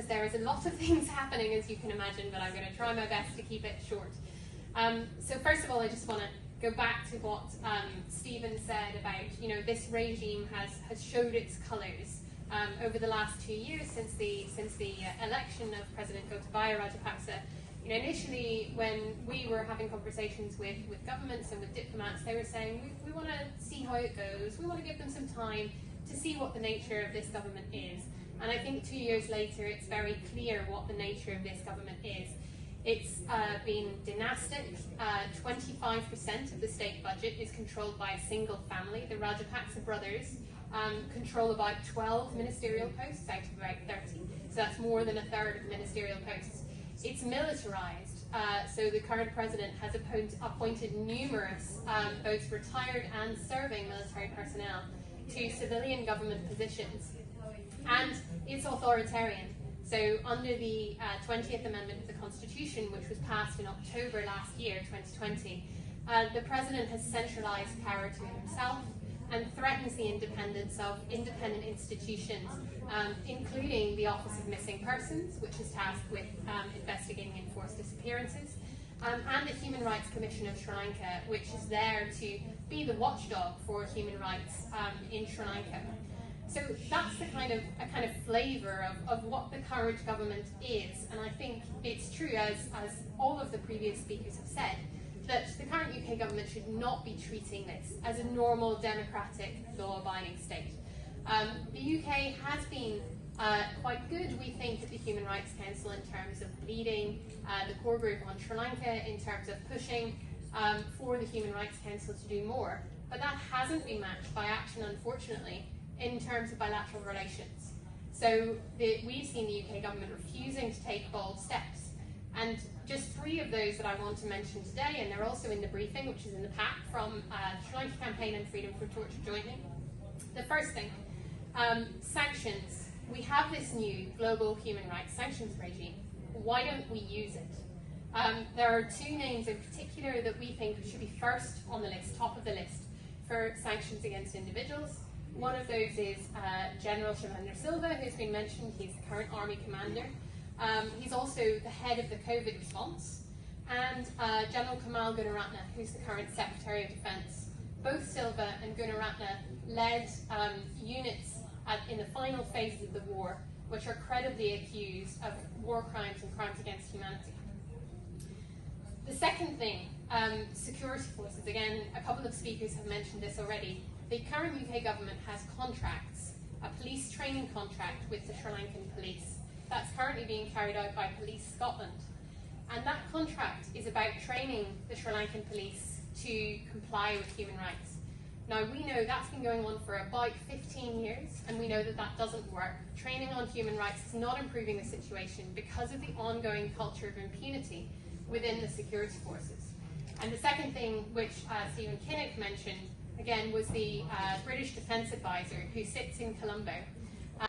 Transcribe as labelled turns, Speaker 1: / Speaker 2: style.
Speaker 1: because there is a lot of things happening, as you can imagine, but I'm going to try my best to keep it short. So first of all, I just want to go back to what Stephen said about, this regime has showed its colours over the last 2 years since the election of President Gotabaya Rajapaksa. Initially, when we were having conversations with governments and with diplomats, they were saying, we want to see how it goes, we want to give them some time to see what the nature of this government is. And I think 2 years later, it's very clear what the nature of this government is. It's been dynastic. 25% of the state budget is controlled by a single family. The Rajapaksa brothers control about 12 ministerial posts out of about 30. So that's more than a third of the ministerial posts. It's militarized. So the current president has appointed numerous, both retired and serving military personnel to civilian government positions. And it's authoritarian. So under the 20th Amendment of the Constitution, which was passed in October last year, 2020, the President has centralised power to himself and threatens the independence of independent institutions, including the Office of Missing Persons, which is tasked with investigating enforced disappearances, and the Human Rights Commission of Sri Lanka, which is there to be the watchdog for human rights in Sri Lanka. So that's a kind of flavour of what the current government is, and I think it's true, as all of the previous speakers have said, that the current UK government should not be treating this as a normal democratic law-abiding state. The UK has been quite good, we think, at the Human Rights Council in terms of leading the core group on Sri Lanka, in terms of pushing for the Human Rights Council to do more, but that hasn't been matched by action, unfortunately, in terms of bilateral relations. So we've seen the UK government refusing to take bold steps. And just 3 of those that I want to mention today, and they're also in the briefing, which is in the pack from Sri Lanka Campaign and Freedom from Torture jointly. The first thing, sanctions. We have this new global human rights sanctions regime. Why don't we use it? There are 2 names in particular that we think should be first on the list, top of the list, for sanctions against individuals. One of those is General Shavendra Silva, who's been mentioned. He's the current army commander. He's also the head of the COVID response. And General Kamal Gunaratne, who's the current Secretary of Defense. Both Silva and Gunaratne led units in the final phases of the war, which are credibly accused of war crimes and crimes against humanity. The second thing, security forces. Again, a couple of speakers have mentioned this already. The current UK government has contracts, a police training contract with the Sri Lankan police. That's currently being carried out by Police Scotland. And that contract is about training the Sri Lankan police to comply with human rights. Now, we know that's been going on for about 15 years, and we know that that doesn't work. Training on human rights is not improving the situation because of the ongoing culture of impunity within the security forces. And the second thing, which Stephen Kinnock mentioned, again, was the British Defence Advisor who sits in Colombo